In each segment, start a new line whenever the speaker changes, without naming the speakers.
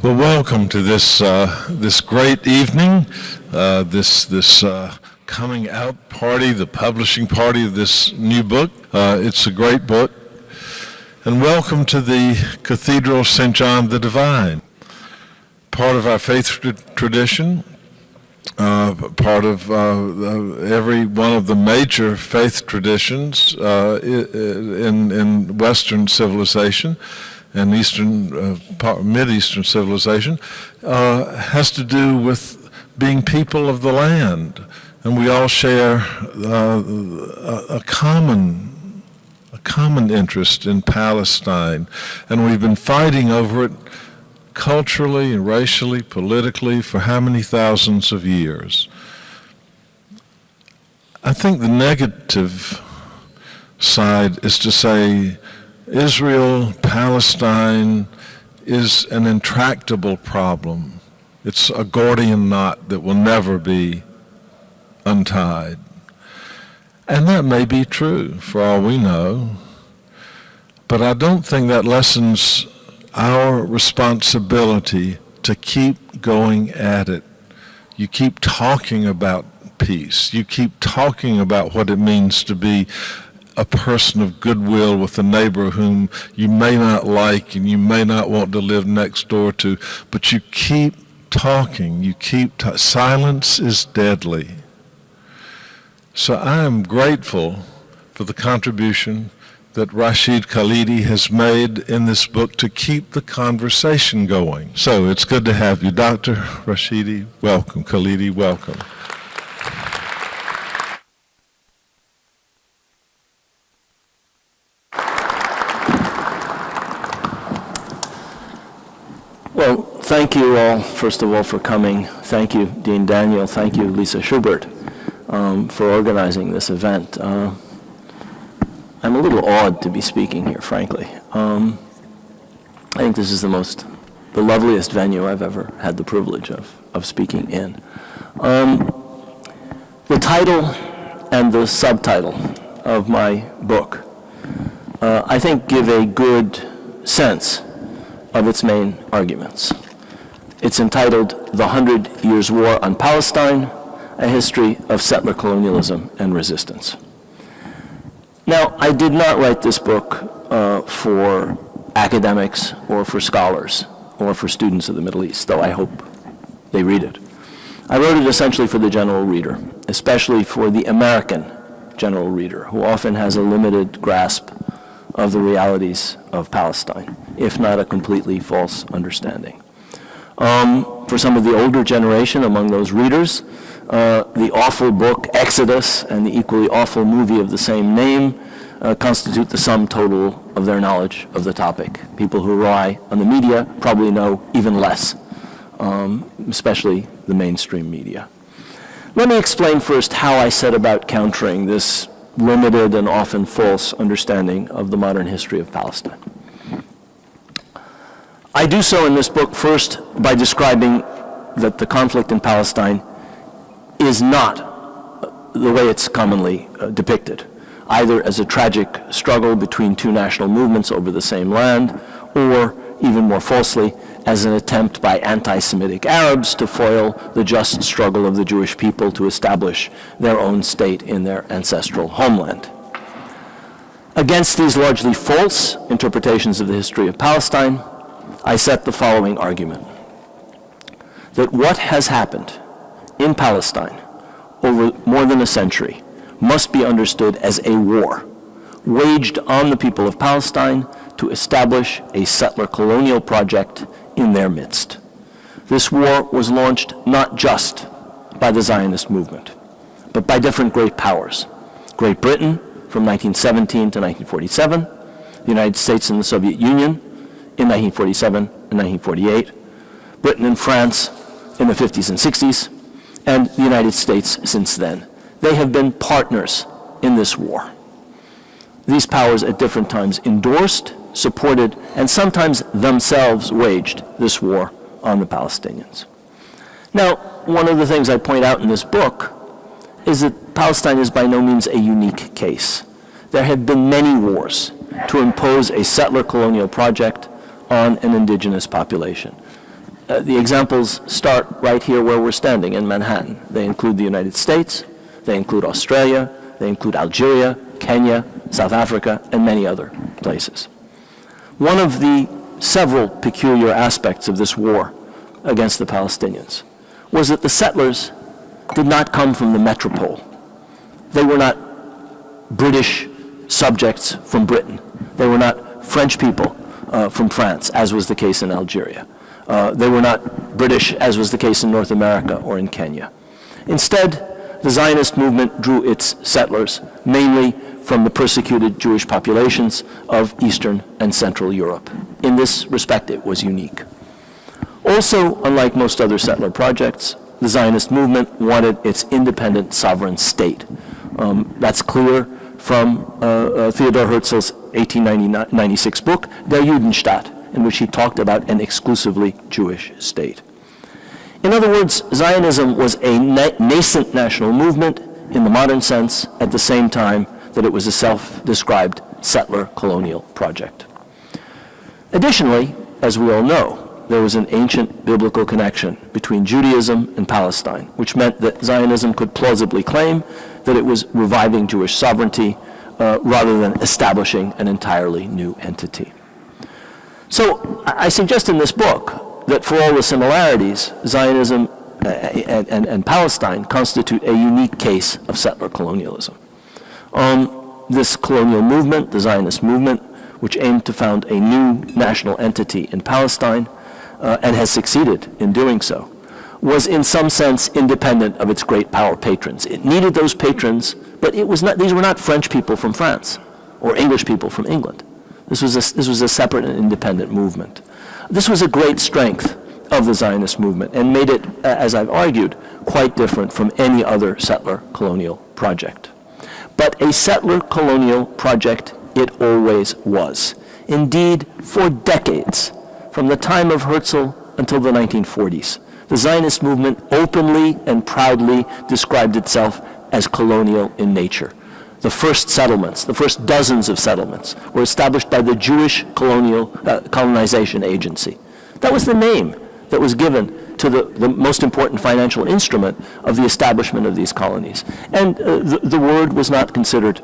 Well, welcome to this this great evening, this coming out party, the publishing party of this new book. It's a great book. And welcome to the Cathedral St. John the Divine, part of our faith tradition, part of every one of the major faith traditions in Western civilization and Mid-Eastern civilization, has to do with being people of the land. And we all share a common interest in Palestine. And we've been fighting over it culturally and racially, politically, for how many thousands of years? I think the negative side is to say Israel, Palestine is an intractable problem. It's a Gordian knot that will never be untied. And that may be true for all we know, but I don't think that lessens our responsibility to keep going at it. You keep talking about peace. You keep talking about what it means to be a person of goodwill with a neighbor whom you may not like and you may not want to live next door to, but you keep talking. Silence is deadly. So I am grateful for the contribution that Rashid Khalidi has made in this book to keep the conversation going. So it's good to have you. Dr. Rashidi, welcome. Khalidi, welcome.
Well, thank you all, first of all, for coming. Thank you, Dean Daniel. Thank you, Lisa Schubert, for organizing this event. I'm a little awed to be speaking here, frankly. I think this is the loveliest venue I've ever had the privilege of speaking in. The title and the subtitle of my book, I think, give a good sense of its main arguments. It's entitled The 100 Years' War on Palestine, A History of Settler Colonialism and Resistance. Now, I did not write this book for academics or for scholars or for students of the Middle East, though I hope they read it. I wrote it essentially for the general reader, especially for the American general reader, who often has a limited grasp of the realities of Palestine, if not a completely false understanding. For some of the older generation among those readers, the awful book Exodus and the equally awful movie of the same name constitute the sum total of their knowledge of the topic. People who rely on the media probably know even less, especially the mainstream media. Let me explain first how I set about countering this limited and often false understanding of the modern history of Palestine. I do so in this book first by describing that the conflict in Palestine is not the way it's commonly depicted, either as a tragic struggle between two national movements over the same land, or even more falsely, as an attempt by anti-Semitic Arabs to foil the just struggle of the Jewish people to establish their own state in their ancestral homeland. Against these largely false interpretations of the history of Palestine, I set the following argument: that what has happened in Palestine over more than a century must be understood as a war waged on the people of Palestine to establish a settler colonial project in their midst. This war was launched not just by the Zionist movement, but by different great powers. Great Britain from 1917 to 1947, the United States and the Soviet Union in 1947 and 1948, Britain and France in the 50s and 60s, and the United States since then. They have been partners in this war. These powers at different times endorsed, supported, and sometimes themselves waged this war on the Palestinians. Now, one of the things I point out in this book is that Palestine is by no means a unique case. There have been many wars to impose a settler colonial project on an indigenous population. The examples start right here where we're standing in Manhattan. They include the United States, they include Australia, they include Algeria, Kenya, South Africa, and many other places. One of the several peculiar aspects of this war against the Palestinians was that the settlers did not come from the metropole. They were not British subjects from Britain. They were not French people from France, as was the case in Algeria. They were not British, as was the case in North America or in Kenya. Instead, the Zionist movement drew its settlers mainly from the persecuted Jewish populations of Eastern and Central Europe. In this respect, it was unique. Also, unlike most other settler projects, the Zionist movement wanted its independent sovereign state. That's clear from Theodor Herzl's 1896 book, Der Judenstaat, in which he talked about an exclusively Jewish state. In other words, Zionism was a nascent national movement in the modern sense at the same time that it was a self-described settler colonial project. Additionally, as we all know, there was an ancient biblical connection between Judaism and Palestine, which meant that Zionism could plausibly claim that it was reviving Jewish sovereignty rather than establishing an entirely new entity. So I suggest in this book that for all the similarities, Zionism and Palestine constitute a unique case of settler colonialism. This colonial movement, the Zionist movement, which aimed to found a new national entity in Palestine, and has succeeded in doing so, was in some sense independent of its great power patrons. It needed those patrons, but these were not French people from France or English people from England. This was a separate and independent movement. This was a great strength of the Zionist movement and made it, as I've argued, quite different from any other settler colonial project. But a settler colonial project it always was. Indeed, for decades, from the time of Herzl until the 1940s, the Zionist movement openly and proudly described itself as colonial in nature. The first settlements, the first dozens of settlements, were established by the Jewish colonization agency. That was the name that was given to the most important financial instrument of the establishment of these colonies. And the word was not considered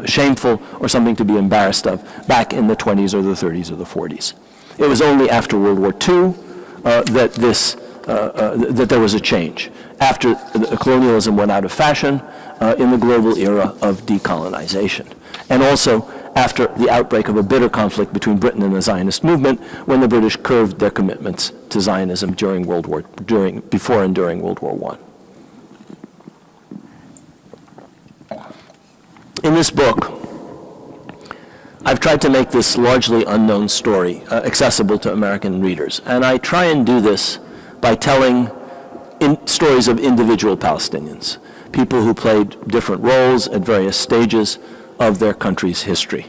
shameful or something to be embarrassed of back in the 20s or the 30s or the 40s. It was only after World War II that there was a change, after colonialism went out of fashion in the global era of decolonization, and also after the outbreak of a bitter conflict between Britain and the Zionist movement, when the British curbed their commitments to Zionism before and during World War I. In this book, I've tried to make this largely unknown story accessible to American readers, and I try and do this by telling stories of individual Palestinians, people who played different roles at various stages of their country's history.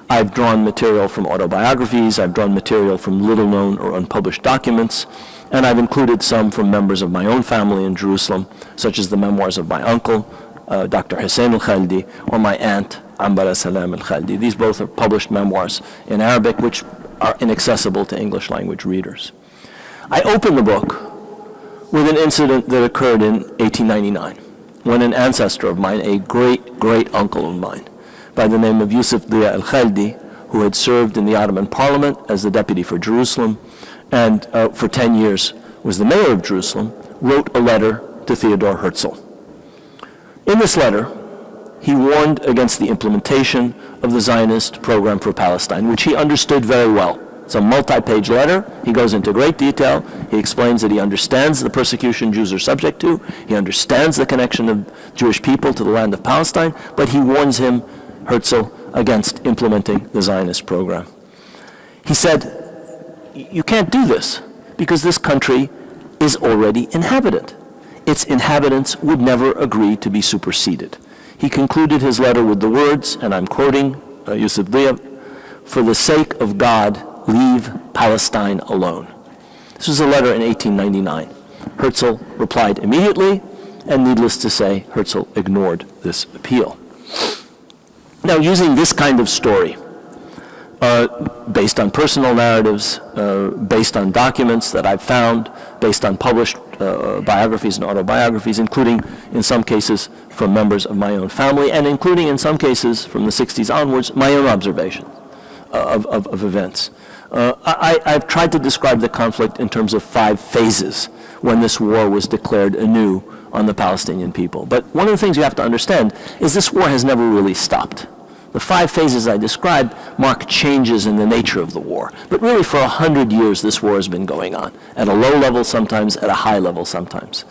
I've drawn material from autobiographies, I've drawn material from little-known or unpublished documents, and I've included some from members of my own family in Jerusalem, such as the memoirs of my uncle, Dr. Hussein al-Khalidi, or my aunt, Ambara Salam al-Khalidi. These both are published memoirs in Arabic, which are inaccessible to English language readers. I open the book with an incident that occurred in 1899, when an ancestor of mine, a great-great-uncle of mine, by the name of Yusuf Dia al-Khalidi, who had served in the Ottoman Parliament as the deputy for Jerusalem, and for 10 years was the mayor of Jerusalem, wrote a letter to Theodor Herzl. In this letter, he warned against the implementation of the Zionist program for Palestine, which he understood very well. It's a multi-page letter. He goes into great detail. He explains that he understands the persecution Jews are subject to. He understands the connection of Jewish people to the land of Palestine, but he warns him, Herzl, against implementing the Zionist program. He said, you can't do this because this country is already inhabited. Its inhabitants would never agree to be superseded. He concluded his letter with the words, and I'm quoting Yusuf Dia, "For the sake of God, leave Palestine alone." This was a letter in 1899. Herzl replied immediately, and needless to say, Herzl ignored this appeal. Now, using this kind of story based on personal narratives, based on documents that I've found, based on published biographies and autobiographies, including in some cases from members of my own family, and including in some cases from the 60s onwards, my own observations of events. I've tried to describe the conflict in terms of 5 phases when this war was declared anew on the Palestinian people. But one of the things you have to understand is this war has never really stopped. The 5 phases I described mark changes in the nature of the war. But really for 100 years this war has been going on, at a low level sometimes, at a high level sometimes.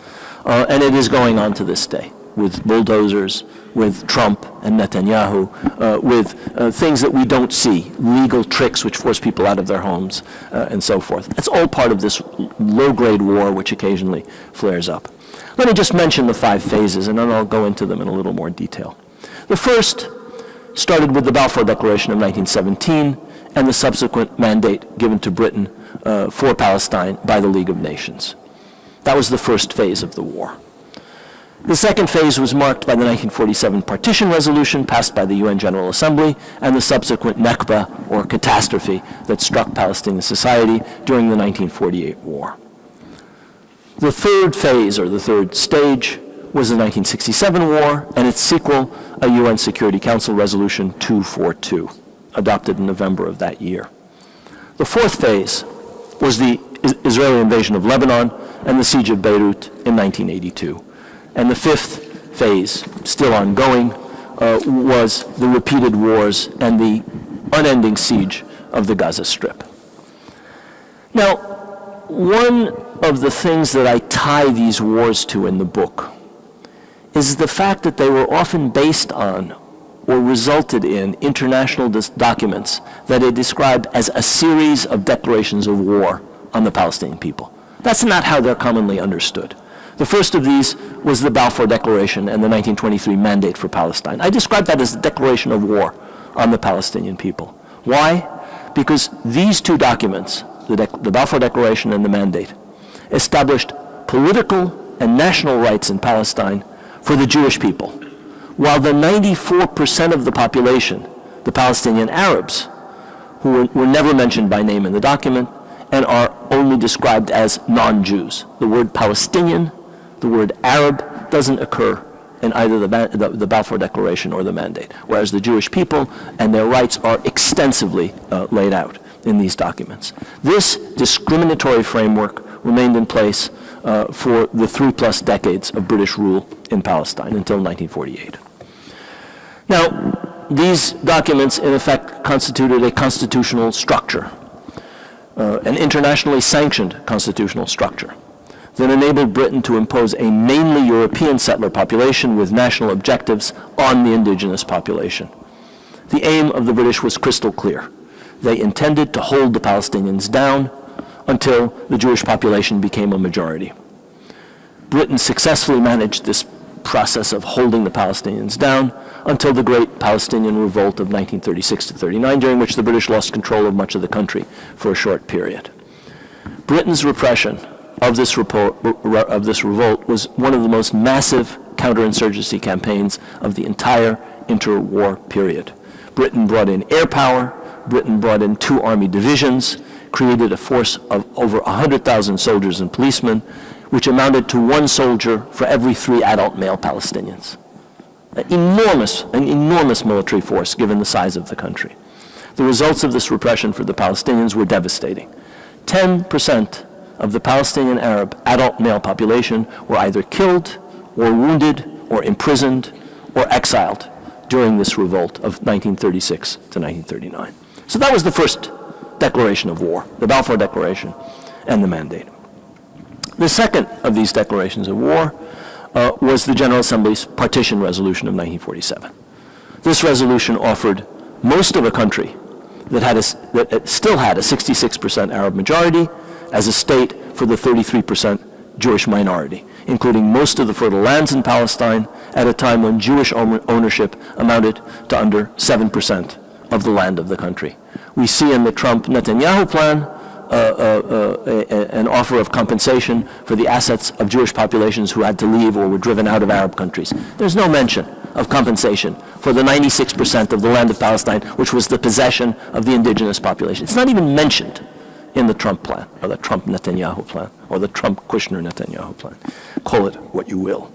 And it is going on to this day, with bulldozers, with Trump and Netanyahu, with things that we don't see, legal tricks which force people out of their homes, and so forth. It's all part of this low-grade war which occasionally flares up. Let me just mention the 5 phases, and then I'll go into them in a little more detail. The first started with the Balfour Declaration of 1917 and the subsequent mandate given to Britain for Palestine by the League of Nations. That was the first phase of the war. The second phase was marked by the 1947 partition resolution passed by the UN General Assembly and the subsequent Nakba, or catastrophe, that struck Palestinian society during the 1948 war. The third phase, or the third stage, was the 1967 war and its sequel, a UN Security Council Resolution 242, adopted in November of that year. The fourth phase was the Israeli invasion of Lebanon and the siege of Beirut in 1982. And the fifth phase, still ongoing, was the repeated wars and the unending siege of the Gaza Strip. Now, one of the things that I tie these wars to in the book is the fact that they were often based on or resulted in international documents that are described as a series of declarations of war on the Palestinian people. That's not how they're commonly understood. The first of these was the Balfour Declaration and the 1923 Mandate for Palestine. I describe that as a declaration of war on the Palestinian people. Why? Because these 2 documents, the Balfour Declaration and the Mandate, established political and national rights in Palestine for the Jewish people, while the 94% of the population, the Palestinian Arabs, who were never mentioned by name in the document and are only described as non-Jews. The word Palestinian, the word Arab doesn't occur in either the Balfour Declaration or the Mandate, whereas the Jewish people and their rights are extensively laid out in these documents. This discriminatory framework remained in place for the 3+ decades of British rule in Palestine until 1948. Now, these documents in effect constituted a constitutional structure, an internationally sanctioned constitutional structure that enabled Britain to impose a mainly European settler population with national objectives on the indigenous population. The aim of the British was crystal clear. They intended to hold the Palestinians down until the Jewish population became a majority. Britain successfully managed this process of holding the Palestinians down until the Great Palestinian Revolt of 1936-39, during which the British lost control of much of the country for a short period. Britain's repression of this revolt was one of the most massive counterinsurgency campaigns of the entire interwar period. Britain brought in air power, Britain brought in 2 army divisions, created a force of over 100,000 soldiers and policemen, which amounted to 1 soldier for every 3 adult male Palestinians. An enormous military force given the size of the country. The results of this repression for the Palestinians were devastating. 10% of the Palestinian Arab adult male population were either killed or wounded or imprisoned or exiled during this revolt of 1936 to 1939. So that was the first declaration of war, the Balfour Declaration and the Mandate. The second of these declarations of war was the General Assembly's Partition Resolution of 1947. This resolution offered most of a country that still had a 66% Arab majority as a state for the 33% Jewish minority, including most of the fertile lands in Palestine at a time when Jewish ownership amounted to under 7% of the land of the country. We see in the Trump-Netanyahu plan an offer of compensation for the assets of Jewish populations who had to leave or were driven out of Arab countries. There's no mention of compensation for the 96% of the land of Palestine, which was the possession of the indigenous population. It's not even mentioned in the Trump plan, or the Trump-Netanyahu plan, or the Trump-Kushner-Netanyahu plan. Call it what you will.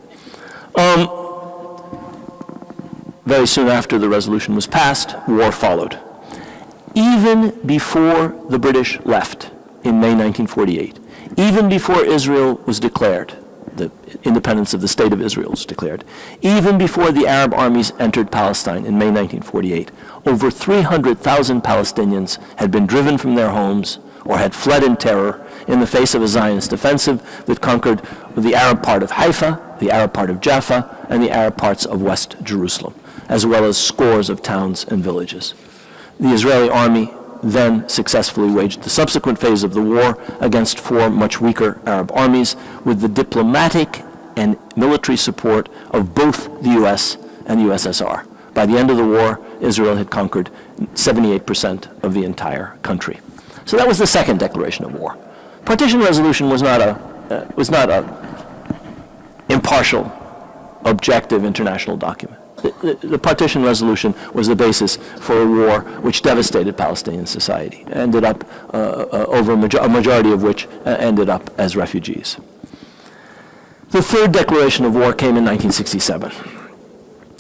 Very soon after the resolution was passed, war followed. Even before the British left in May 1948, even before Israel was declared, the independence of the State of Israel was declared, even before the Arab armies entered Palestine in May 1948, over 300,000 Palestinians had been driven from their homes or had fled in terror in the face of a Zionist offensive that conquered the Arab part of Haifa, the Arab part of Jaffa, and the Arab parts of West Jerusalem, as well as scores of towns and villages. The Israeli army then successfully waged the subsequent phase of the war against four much weaker Arab armies with the diplomatic and military support of both the U.S. and the USSR. By the end of the war, Israel had conquered 78% of the entire country. So that was the second declaration of war. Partition resolution was not a impartial, objective international document. The partition resolution was the basis for a war which devastated Palestinian society, ended up over a majority of which ended up as refugees. The third declaration of war came in 1967.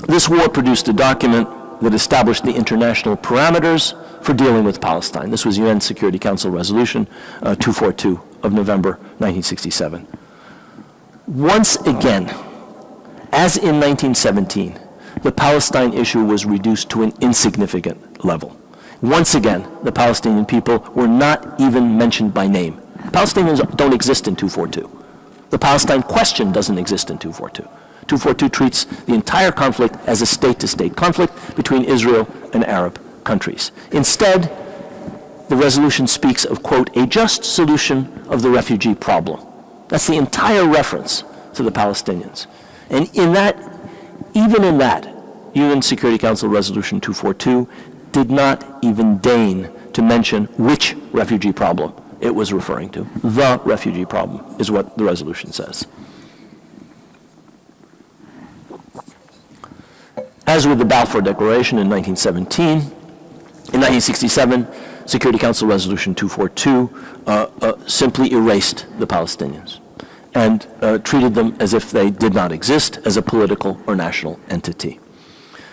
This war produced a document that established the international parameters for dealing with Palestine. This was UN Security Council Resolution 242 of November 1967. Once again, as in 1917, the Palestine issue was reduced to an insignificant level. Once again, the Palestinian people were not even mentioned by name. Palestinians don't exist in 242. The Palestine question doesn't exist in 242. 242 treats the entire conflict as a state-to-state conflict between Israel and Arab countries. Instead, the resolution speaks of, quote, a just solution of the refugee problem. That's the entire reference to the Palestinians. And even in that, UN Security Council Resolution 242 did not even deign to mention which refugee problem it was referring to. The refugee problem is what the resolution says. As with the Balfour Declaration in 1917, in 1967, Security Council Resolution 242 simply erased the Palestinians and treated them as if they did not exist as a political or national entity.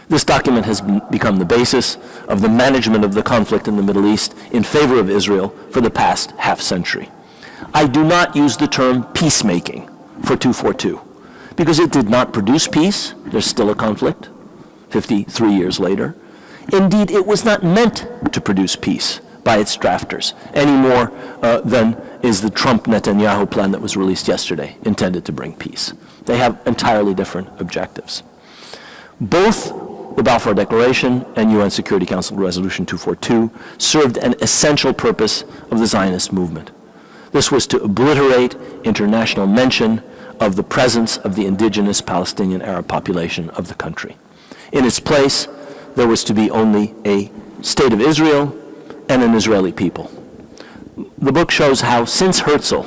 This document has become the basis of the management of the conflict in the Middle East in favor of Israel for the past half-century. I do not use the term peacemaking for 242 because it did not produce peace. There's still a conflict 53 years later. Indeed, it was not meant to produce peace by its drafters, any more than is the Trump-Netanyahu plan that was released yesterday intended to bring peace. They have entirely different objectives. Both the Balfour Declaration and UN Security Council Resolution 242 served an essential purpose of the Zionist movement. This was to obliterate international mention of the presence of the indigenous Palestinian Arab population of the country. In its place, there was to be only a state of Israel and an Israeli people. The book shows how, since Herzl,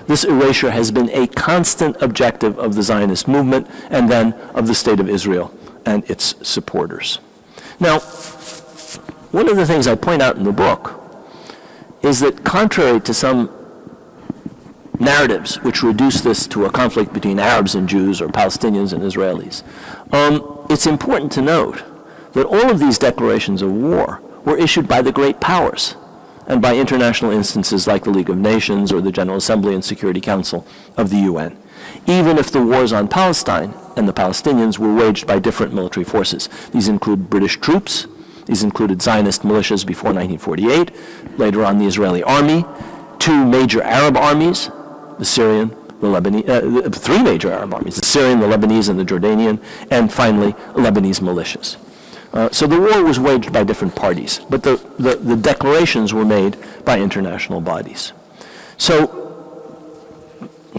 this erasure has been a constant objective of the Zionist movement and then of the State of Israel and its supporters. Now, one of the things I point out in the book is that contrary to some narratives which reduce this to a conflict between Arabs and Jews or Palestinians and Israelis, it's important to note that all of these declarations of war were issued by the great powers and by international instances like the League of Nations or the General Assembly and Security Council of the UN, even if the wars on Palestine and the Palestinians were waged by different military forces. These include British troops, these included Zionist militias before 1948, later on the Israeli army, two major Arab armies, the Syrian, the Lebanese, three major Arab armies, the Syrian, the Lebanese, and the Jordanian, and finally Lebanese militias. So the war was waged by different parties, but the declarations were made by international bodies. So,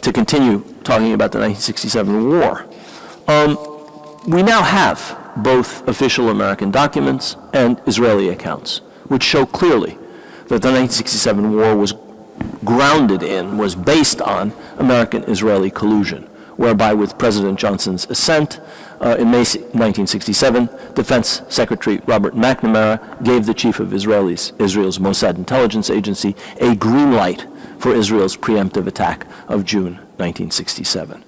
to continue talking about the 1967 war, we now have both official American documents and Israeli accounts, which show clearly that the 1967 war was grounded in, was based on American-Israeli collusion, whereby with President Johnson's assent, in May 1967, Defense Secretary Robert McNamara gave the chief of Israel's Mossad intelligence agency a green light for Israel's preemptive attack of June 1967.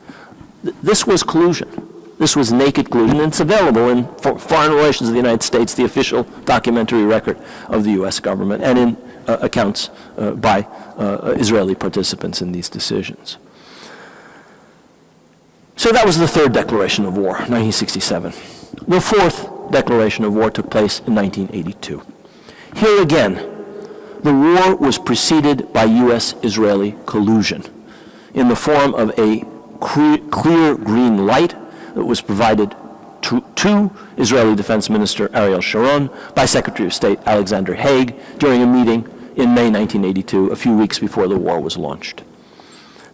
This was collusion. This was naked collusion, and it's available in Foreign Relations of the United States, the official documentary record of the U.S. government, and in accounts by Israeli participants in these decisions. So that was the third declaration of war, 1967. The fourth declaration of war took place in 1982. Here again, the war was preceded by U.S.-Israeli collusion in the form of a clear green light that was provided to Israeli Defense Minister Ariel Sharon by Secretary of State Alexander Haig during a meeting in May 1982, a few weeks before the war was launched.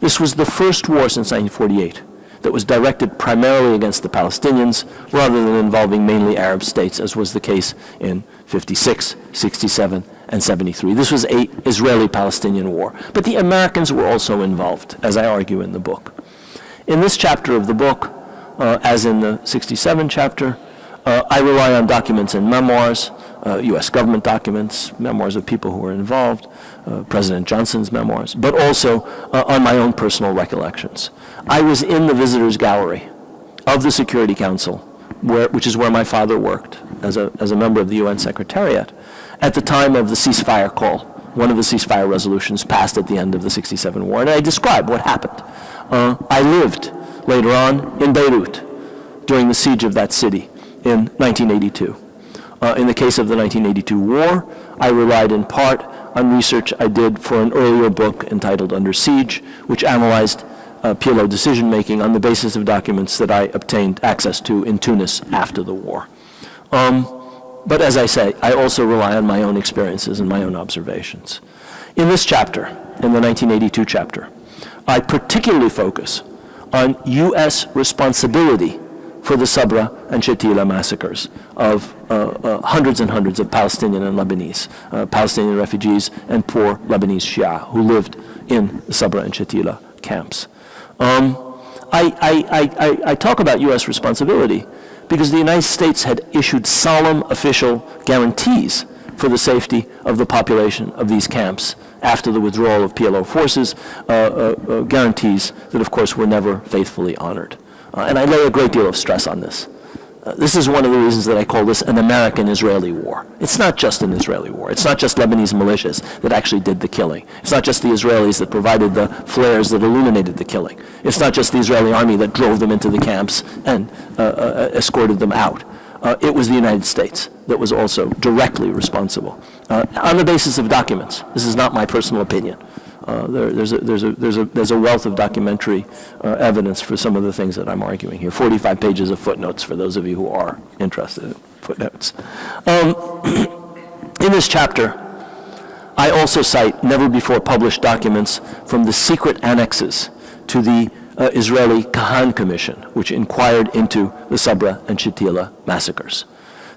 This was the first war since 1948 that was directed primarily against the Palestinians rather than involving mainly Arab states, as was the case in 56, 67, and 73. This was an Israeli-Palestinian war. But the Americans were also involved, as I argue in the book. In this chapter of the book, as in the 67 chapter, I rely on documents and memoirs, U.S. government documents, memoirs of people who were involved, President Johnson's memoirs, but also on my own personal recollections. I was in the visitors' gallery of the Security Council, which is where my father worked as a member of the UN Secretariat, at the time of the ceasefire call, one of the ceasefire resolutions passed at the end of the 67 war, and I describe what happened. I lived later on in Beirut during the siege of that city in 1982. In the case of the 1982 war, I relied in part on research I did for an earlier book entitled Under Siege, which analyzed PLO decision-making on the basis of documents that I obtained access to in Tunis after the war. But as I say, I also rely on my own experiences and my own observations. In this chapter, in the 1982 chapter, I particularly focus on U.S. responsibility for the Sabra and Shatila massacres of hundreds and hundreds of Palestinian and Lebanese, Palestinian refugees and poor Lebanese Shia who lived in the Sabra and Shatila camps. I talk about U.S. responsibility because the United States had issued solemn official guarantees for the safety of the population of these camps after the withdrawal of PLO forces, guarantees that, of course, were never faithfully honored. And I lay a great deal of stress on this. This is one of the reasons that I call this an American-Israeli war. It's not just an Israeli war. It's not just Lebanese militias that actually did the killing. It's not just the Israelis that provided the flares that illuminated the killing. It's not just the Israeli army that drove them into the camps and escorted them out. It was the United States that was also directly responsible on the basis of documents. This is not my personal opinion. There's a wealth of documentary evidence for some of the things that I'm arguing here. 45 pages of footnotes for those of you who are interested in footnotes. In this chapter, I also cite never before published documents from the secret annexes to the Israeli Kahan Commission, which inquired into the Sabra and Shatila massacres.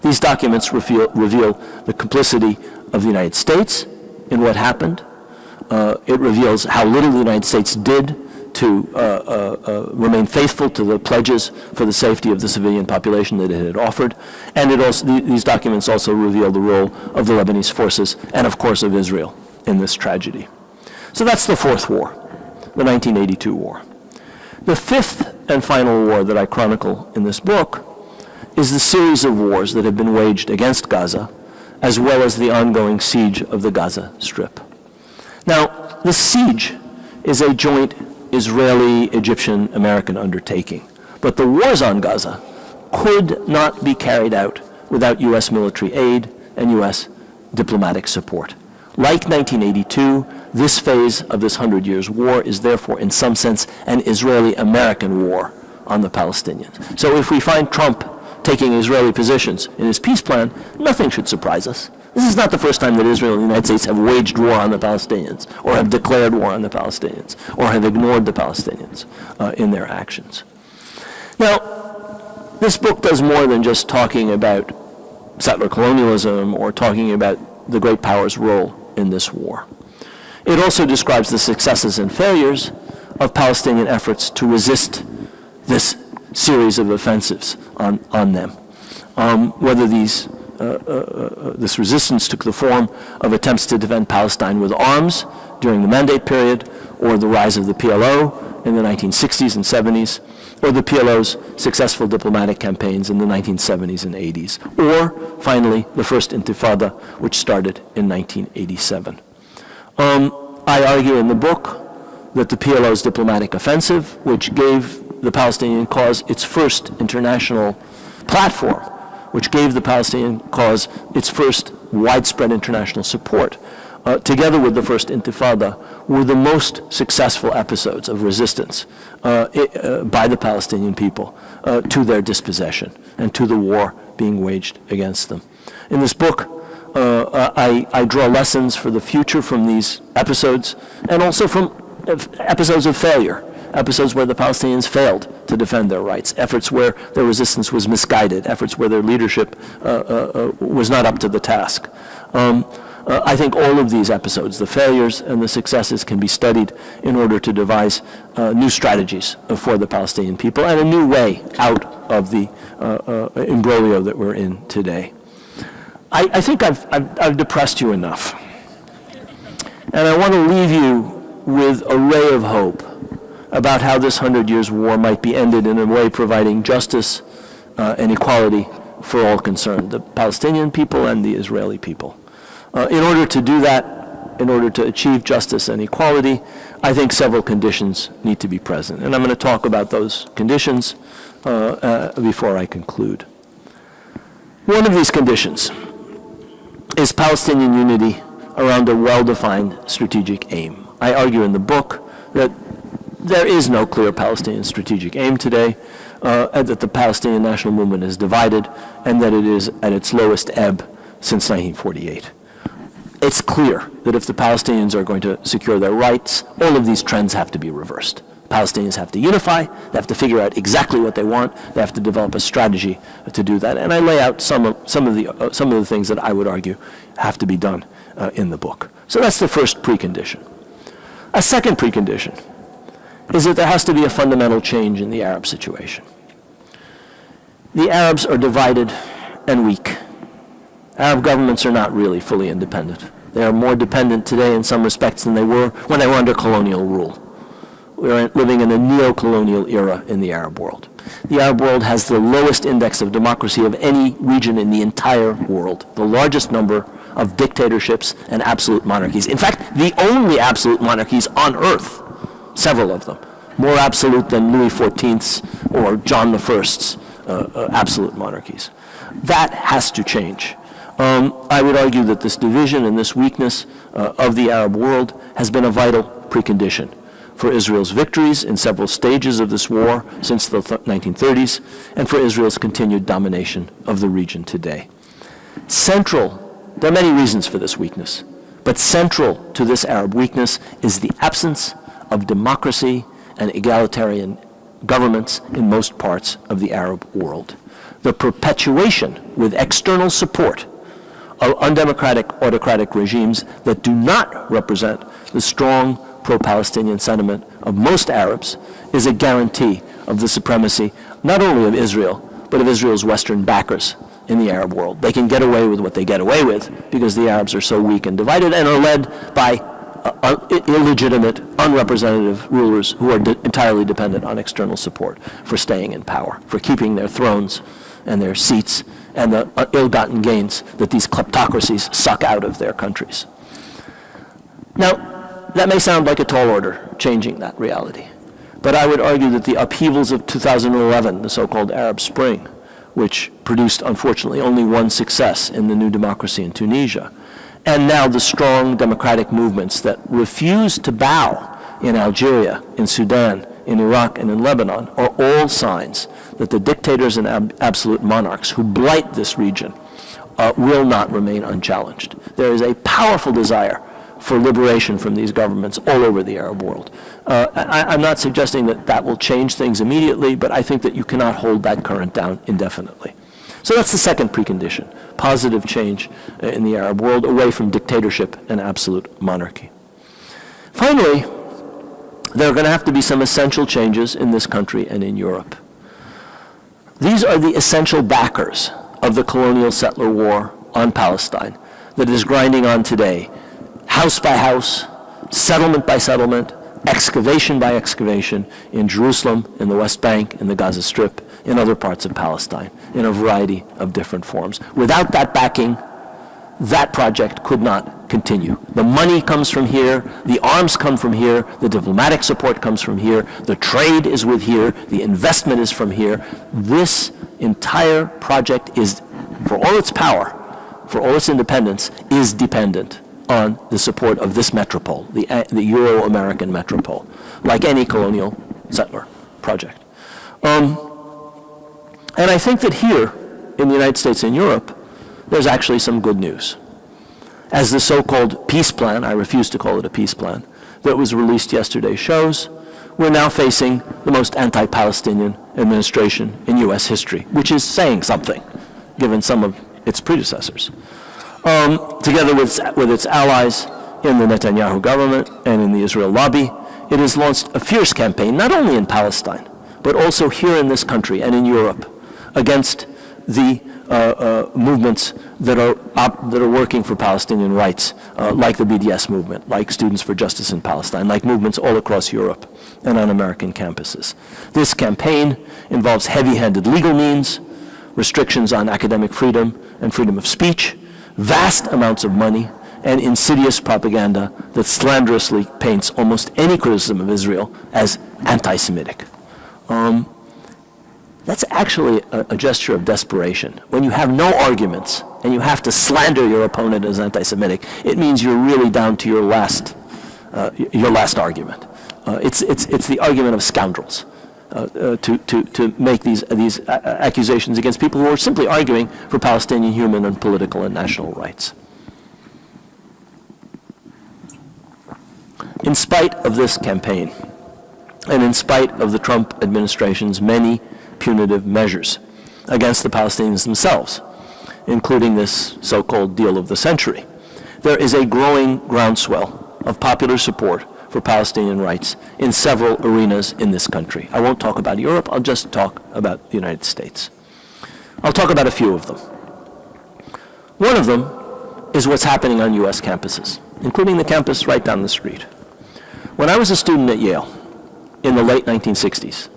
These documents reveal the complicity of the United States in what happened. It reveals how little the United States did to remain faithful to the pledges for the safety of the civilian population that it had offered. And these documents also reveal the role of the Lebanese forces and, of course, of Israel in this tragedy. So that's the fourth war, the 1982 war. The fifth and final war that I chronicle in this book is the series of wars that have been waged against Gaza, as well as the ongoing siege of the Gaza Strip. Now, the siege is a joint Israeli, Egyptian, American undertaking, but the wars on Gaza could not be carried out without U.S. military aid and U.S. diplomatic support. Like 1982, this phase of this 100 Years' War is therefore, in some sense, an Israeli-American war on the Palestinians. So if we find Trump taking Israeli positions in his peace plan, nothing should surprise us. This is not the first time that Israel and the United States have waged war on the Palestinians, or have declared war on the Palestinians, or have ignored the Palestinians in their actions. Now, this book does more than just talking about settler colonialism or talking about the great powers' role in this war. It also describes the successes and failures of Palestinian efforts to resist this series of offensives on them. Whether this resistance took the form of attempts to defend Palestine with arms during the Mandate period, or the rise of the PLO in the 1960s and 70s, or the PLO's successful diplomatic campaigns in the 1970s and 80s, or finally the First Intifada, which started in 1987. I argue in the book that the PLO's diplomatic offensive, which gave the Palestinian cause its first international platform, which gave the Palestinian cause its first widespread international support, together with the First Intifada, were the most successful episodes of resistance by the Palestinian people to their dispossession and to the war being waged against them. In this book, I draw lessons for the future from these episodes, and also from episodes of failure, episodes where the Palestinians failed to defend their rights, efforts where their resistance was misguided, efforts where their leadership was not up to the task. I think all of these episodes, the failures and the successes, can be studied in order to devise new strategies for the Palestinian people and a new way out of the imbroglio that we're in today. I think I've depressed you enough. And I want to leave you with a ray of hope about how this 100 Years' War might be ended in a way providing justice and equality for all concerned, the Palestinian people and the Israeli people. In order to do that, in order to achieve justice and equality, I think several conditions need to be present. And I'm going to talk about those conditions before I conclude. One of these conditions is Palestinian unity around a well-defined strategic aim. I argue in the book that there is no clear Palestinian strategic aim today, and that the Palestinian national movement is divided, and that it is at its lowest ebb since 1948. It's clear that if the Palestinians are going to secure their rights, all of these trends have to be reversed. Palestinians have to unify, they have to figure out exactly what they want, they have to develop a strategy to do that, and I lay out some of the things that I would argue have to be done in the book. So that's the first precondition. A second precondition is that there has to be a fundamental change in the Arab situation. The Arabs are divided and weak. Arab governments are not really fully independent. They are more dependent today in some respects than they were when they were under colonial rule. We're living in a neo-colonial era in the Arab world. The Arab world has the lowest index of democracy of any region in the entire world, the largest number of dictatorships and absolute monarchies. In fact, the only absolute monarchies on earth, several of them, more absolute than Louis XIV's or John I's absolute monarchies. That has to change. I would argue that this division and this weakness of the Arab world has been a vital precondition for Israel's victories in several stages of this war since the 1930s, and for Israel's continued domination of the region today. There are many reasons for this weakness, but central to this Arab weakness is the absence of democracy and egalitarian governments in most parts of the Arab world. The perpetuation with external support of undemocratic autocratic regimes that do not represent the strong pro-Palestinian sentiment of most Arabs is a guarantee of the supremacy not only of Israel, but of Israel's Western backers in the Arab world. They can get away with what they get away with because the Arabs are so weak and divided and are led by illegitimate, unrepresentative rulers who are entirely dependent on external support for staying in power, for keeping their thrones and their seats and the ill-gotten gains that these kleptocracies suck out of their countries. Now, that may sound like a tall order, changing that reality. But I would argue that the upheavals of 2011, the so-called Arab Spring, which produced, unfortunately, only one success in the new democracy in Tunisia, and now the strong democratic movements that refuse to bow in Algeria, in Sudan, in Iraq, and in Lebanon are all signs that the dictators and absolute monarchs who blight this region will not remain unchallenged. There is a powerful desire for liberation from these governments all over the Arab world. I'm not suggesting that that will change things immediately, but I think that you cannot hold that current down indefinitely. So that's the second precondition, positive change in the Arab world away from dictatorship and absolute monarchy. Finally, there are going to have to be some essential changes in this country and in Europe. These are the essential backers of the colonial settler war on Palestine that is grinding on today, house by house, settlement by settlement, excavation by excavation in Jerusalem, in the West Bank, in the Gaza Strip, in other parts of Palestine, in a variety of different forms. Without that backing, that project could not continue. The money comes from here, the arms come from here, the diplomatic support comes from here, the trade is with here, the investment is from here. This entire project is, for all its power, for all its independence, is dependent on the support of this metropole, the Euro-American metropole, like any colonial settler project. And I think that here, in the United States and Europe, there's actually some good news. As the so-called peace plan, I refuse to call it a peace plan, that was released yesterday shows, we're now facing the most anti-Palestinian administration in U.S. history, which is saying something, given some of its predecessors. Together with its allies in the Netanyahu government and in the Israel lobby, it has launched a fierce campaign, not only in Palestine, but also here in this country and in Europe, against the movements that are working for Palestinian rights, like the BDS movement, like Students for Justice in Palestine, like movements all across Europe and on American campuses. This campaign involves heavy-handed legal means, restrictions on academic freedom and freedom of speech, vast amounts of money, and insidious propaganda that slanderously paints almost any criticism of Israel as anti-Semitic. That's actually a gesture of desperation. When you have no arguments and you have to slander your opponent as anti-Semitic, it means you're really down to your last argument. It's the argument of scoundrels to make these accusations against people who are simply arguing for Palestinian human and political and national rights. In spite of this campaign, and in spite of the Trump administration's many punitive measures against the Palestinians themselves, including this so-called deal of the century, there is a growing groundswell of popular support for Palestinian rights in several arenas in this country. I won't talk about Europe, I'll just talk about the United States. I'll talk about a few of them. One of them is what's happening on U.S. campuses, including the campus right down the street. When I was a student at Yale in the late 1960s,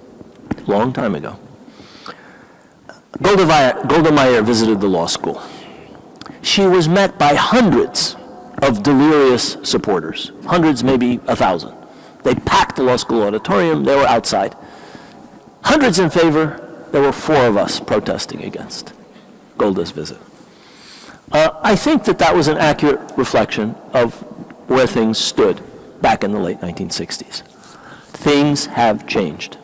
a long time ago, Golda Meir visited the law school. She was met by hundreds of delirious supporters, hundreds, maybe 1,000. They packed the law school auditorium, they were outside. Hundreds in favor, there were 4 of us protesting against Golda's visit. I think that was an accurate reflection of where things stood back in the late 1960s. Things have changed.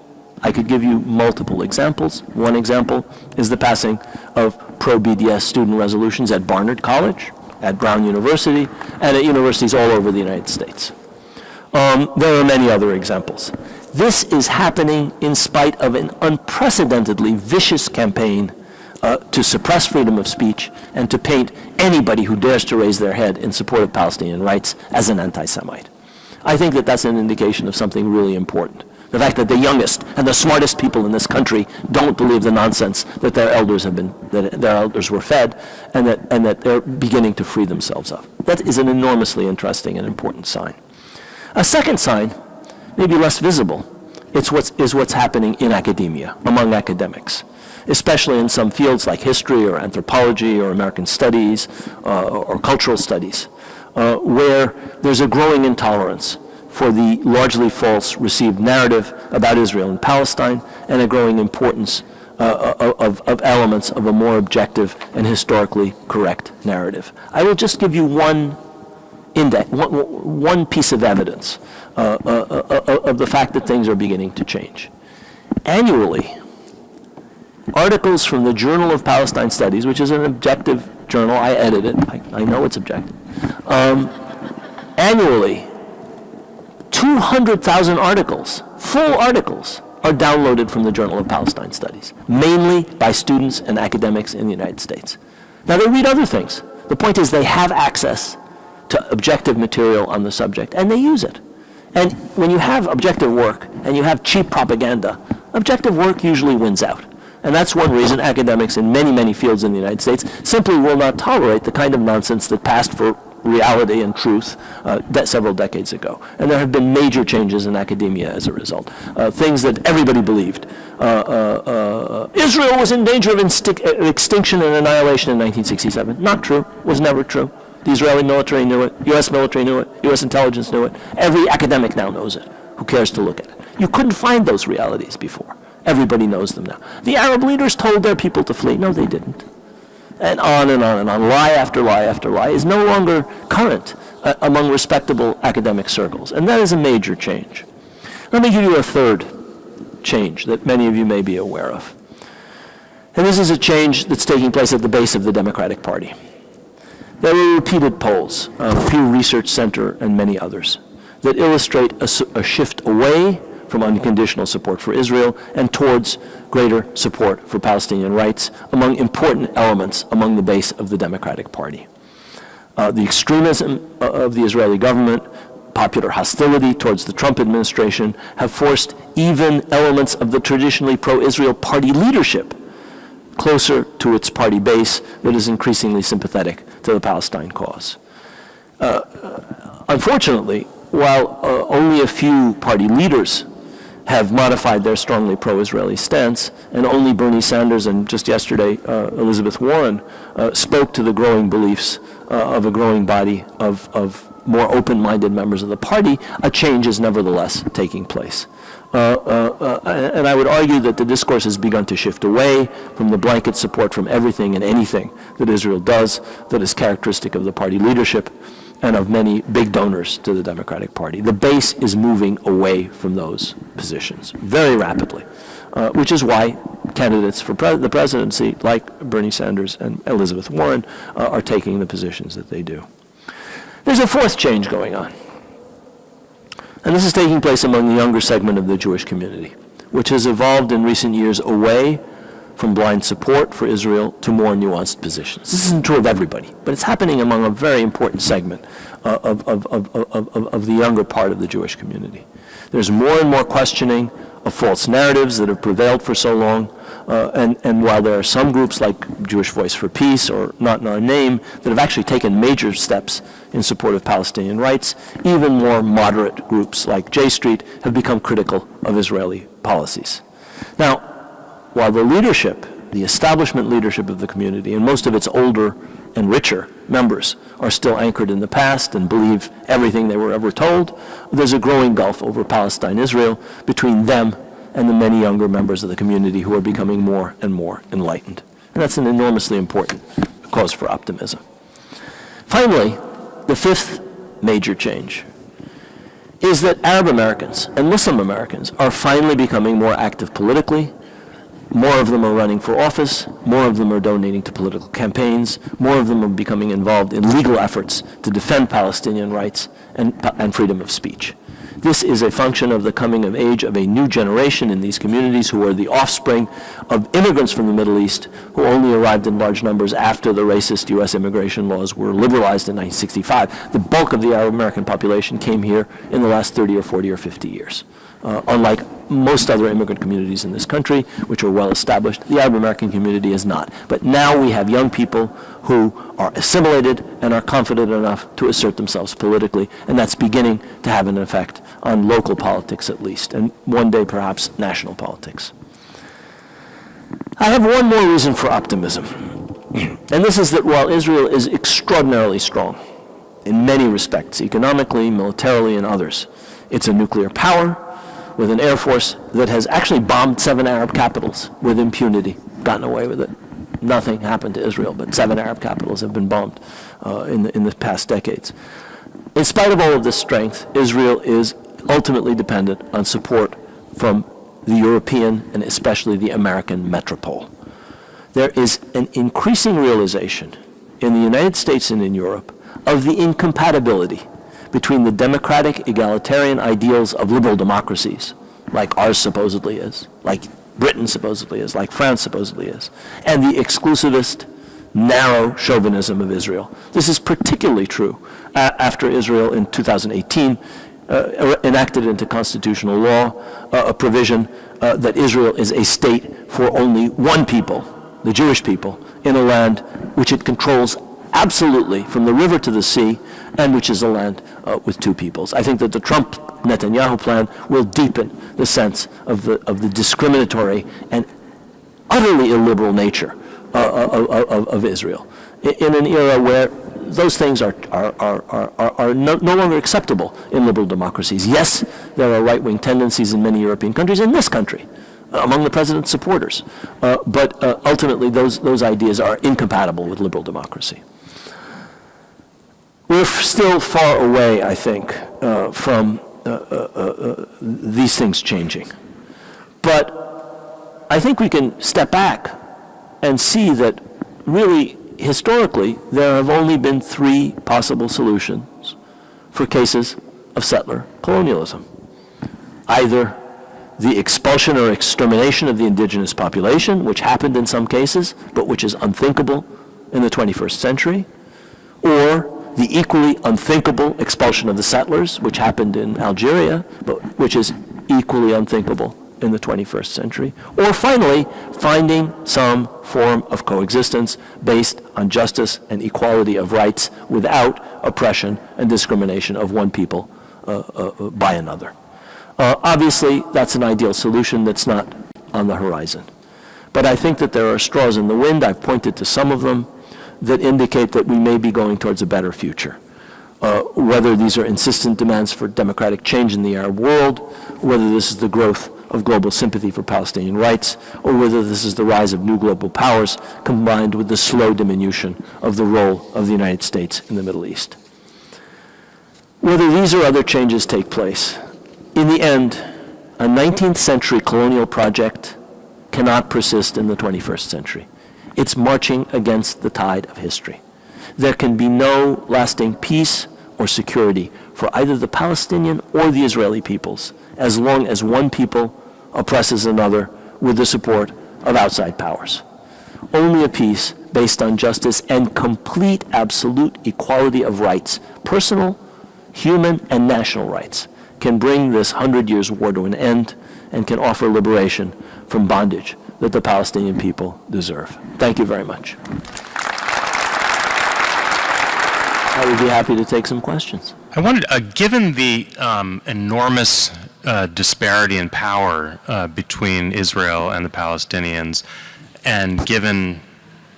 I could give you multiple examples. One example is the passing of pro-BDS student resolutions at Barnard College, at Brown University, and at universities all over the United States. There are many other examples. This is happening in spite of an unprecedentedly vicious campaign to suppress freedom of speech and to paint anybody who dares to raise their head in support of Palestinian rights as an anti-Semite. I think that that's an indication of something really important. The fact that the youngest and the smartest people in this country don't believe the nonsense that their elders were fed, and that they're beginning to free themselves of. That is an enormously interesting and important sign. A second sign, maybe less visible, is what's happening in academia, among academics, especially in some fields like history or anthropology or American studies or cultural studies, where there's a growing intolerance for the largely false received narrative about Israel and Palestine, and a growing importance of elements of a more objective and historically correct narrative. I will just give you one piece of evidence of the fact that things are beginning to change. Annually, articles from the Journal of Palestine Studies, which is an objective journal, I edit it, I know it's objective, annually, 200,000 articles, full articles, are downloaded from the Journal of Palestine Studies, mainly by students and academics in the United States. Now, they read other things. The point is they have access to objective material on the subject, and they use it. And when you have objective work and you have cheap propaganda, objective work usually wins out. And that's one reason academics in many, many fields in the United States simply will not tolerate the kind of nonsense that passed for reality and truth several decades ago. And there have been major changes in academia as a result. Things that everybody believed. Israel was in danger of extinction and annihilation in 1967. Not true. Was never true. The Israeli military knew it. U.S. military knew it. U.S. intelligence knew it. Every academic now knows it. Who cares to look at it? You couldn't find those realities before. Everybody knows them now. The Arab leaders told their people to flee. No, they didn't. And on and on and on. Lie after lie after lie is no longer current among respectable academic circles. And that is a major change. Let me give you a third change that many of you may be aware of. And this is a change that's taking place at the base of the Democratic Party. There were repeated polls, Pew Research Center and many others, that illustrate a shift away from unconditional support for Israel and towards greater support for Palestinian rights among important elements among the base of the Democratic Party. The extremism of the Israeli government, popular hostility towards the Trump administration have forced even elements of the traditionally pro-Israel party leadership closer to its party base that is increasingly sympathetic to the Palestine cause. Unfortunately, while only a few party leaders have modified their strongly pro-Israeli stance, and only Bernie Sanders and just yesterday Elizabeth Warren spoke to the growing beliefs of a growing body of more open-minded members of the party, a change is nevertheless taking place. And I would argue that the discourse has begun to shift away from the blanket support from everything and anything that Israel does that is characteristic of the party leadership and of many big donors to the Democratic Party. The base is moving away from those positions very rapidly, which is why candidates for the presidency, like Bernie Sanders and Elizabeth Warren, are taking the positions that they do. There's a fourth change going on, and this is taking place among the younger segment of the Jewish community, which has evolved in recent years away from blind support for Israel to more nuanced positions. This isn't true of everybody, but it's happening among a very important segment of the younger part of the Jewish community. There's more and more questioning of false narratives that have prevailed for so long, and while there are some groups like Jewish Voice for Peace or Not in Our Name that have actually taken major steps in support of Palestinian rights, even more moderate groups like J Street have become critical of Israeli policies. Now, while the leadership, the establishment leadership of the community, and most of its older and richer members are still anchored in the past and believe everything they were ever told, there's a growing gulf over Palestine-Israel between them and the many younger members of the community who are becoming more and more enlightened. And that's an enormously important cause for optimism. Finally, the fifth major change is that Arab Americans and Muslim Americans are finally becoming more active politically. More of them are running for office, more of them are donating to political campaigns, more of them are becoming involved in legal efforts to defend Palestinian rights and freedom of speech. This is a function of the coming of age of a new generation in these communities who are the offspring of immigrants from the Middle East who only arrived in large numbers after the racist U.S. immigration laws were liberalized in 1965. The bulk of the Arab American population came here in the last 30 or 40 or 50 years. Unlike most other immigrant communities in this country, which are well established, the Arab American community is not. But now we have young people who are assimilated and are confident enough to assert themselves politically, and that's beginning to have an effect on local politics at least, and one day perhaps national politics. I have one more reason for optimism, and this is that while Israel is extraordinarily strong in many respects, economically, militarily, and others, it's a nuclear power with an air force that has actually bombed 7 Arab capitals with impunity, gotten away with it. Nothing happened to Israel, but 7 Arab capitals have been bombed in the past decades. In spite of all of this strength, Israel is ultimately dependent on support from the European and especially the American metropole. There is an increasing realization in the United States and in Europe of the incompatibility between the democratic, egalitarian ideals of liberal democracies, like ours supposedly is, like Britain supposedly is, like France supposedly is, and the exclusivist, narrow chauvinism of Israel. This is particularly true after Israel in 2018 enacted into constitutional law a provision that Israel is a state for only one people, the Jewish people, in a land which it controls absolutely from the river to the sea, and which is a land with two peoples. I think that the Trump-Netanyahu plan will deepen the sense of the discriminatory and utterly illiberal nature of Israel in an era where those things are no longer acceptable in liberal democracies. Yes, there are right-wing tendencies in many European countries, in this country, among the president's supporters, but ultimately those ideas are incompatible with liberal democracy. We're still far away, I think, from these things changing. But I think we can step back and see that really, historically, there have only been three possible solutions for cases of settler colonialism. Either the expulsion or extermination of the indigenous population, which happened in some cases, but which is unthinkable in the 21st century, or the equally unthinkable expulsion of the settlers, which happened in Algeria, but which is equally unthinkable in the 21st century, or finally, finding some form of coexistence based on justice and equality of rights without oppression and discrimination of one people by another. Obviously, that's an ideal solution that's not on the horizon. But I think that there are straws in the wind. I've pointed to some of them that indicate that we may be going towards a better future. Whether these are insistent demands for democratic change in the Arab world, whether this is the growth of global sympathy for Palestinian rights, or whether this is the rise of new global powers combined with the slow diminution of the role of the United States in the Middle East. Whether these or other changes take place, in the end, a 19th century colonial project cannot persist in the 21st century. It's marching against the tide of history. There can be no lasting peace or security for either the Palestinian or the Israeli peoples as long as one people oppresses another with the support of outside powers. Only a peace based on justice and complete absolute equality of rights, personal, human, and national rights, can bring this 100 years war to an end and can offer liberation from bondage that the Palestinian people deserve. Thank you very much. I would be happy to take some questions.
I wondered, given the enormous disparity in power between Israel and the Palestinians, and given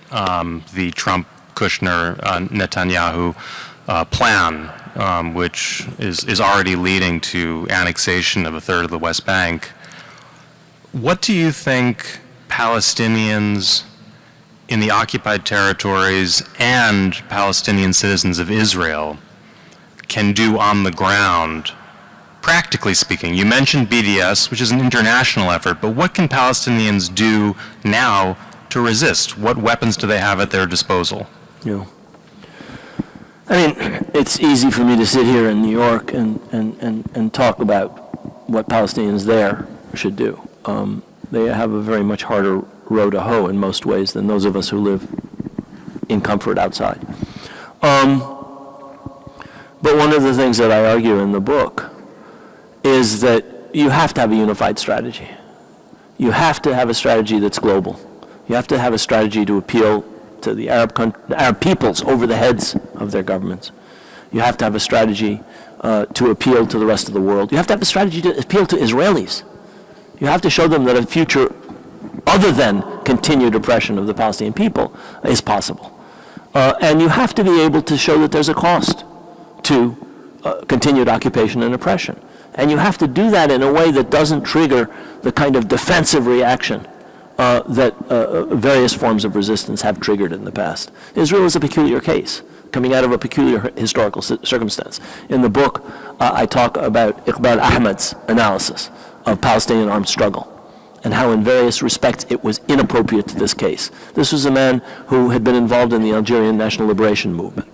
the Trump-Kushner-Netanyahu plan, which is already leading to annexation of a third of the West Bank, what do you think Palestinians in the occupied territories and Palestinian citizens of Israel can do on the ground, practically speaking? You mentioned BDS, which is an international effort, but what can Palestinians do now to resist? What weapons do they have at their disposal?
Yeah. I mean, it's easy for me to sit here in New York and talk about what Palestinians there should do. They have a very much harder row to hoe in most ways than those of us who live in comfort outside. But one of the things that I argue in the book is that you have to have a unified strategy. You have to have a strategy that's global. You have to have a strategy to appeal to the Arab peoples over the heads of their governments. You have to have a strategy to appeal to the rest of the world. You have to have a strategy to appeal to Israelis. You have to show them that a future other than continued oppression of the Palestinian people is possible. And you have to be able to show that there's a cost to continued occupation and oppression. And you have to do that in a way that doesn't trigger the kind of defensive reaction that various forms of resistance have triggered in the past. Israel is a peculiar case, coming out of a peculiar historical circumstance. In the book, I talk about Iqbal Ahmed's analysis of Palestinian armed struggle and how in various respects it was inappropriate to this case. This was a man who had been involved in the Algerian National Liberation Movement.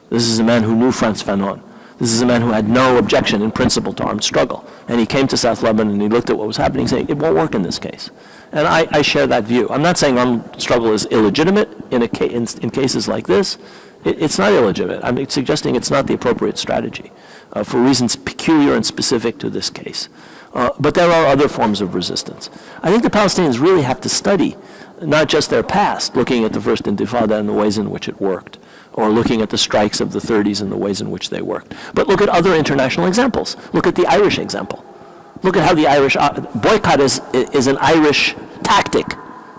This is a man who knew Frantz Fanon. This is a man who had no objection in principle to armed struggle. And he came to South Lebanon and he looked at what was happening, saying, it won't work in this case. And I share that view. I'm not saying armed struggle is illegitimate in cases like this. It's not illegitimate. I'm suggesting it's not the appropriate strategy for reasons peculiar and specific to this case. But there are other forms of resistance. I think the Palestinians really have to study not just their past, looking at the First Intifada and the ways in which it worked, or looking at the strikes of the 30s and the ways in which they worked, but look at other international examples. Look at the Irish example. Look at how the Irish boycott is an Irish tactic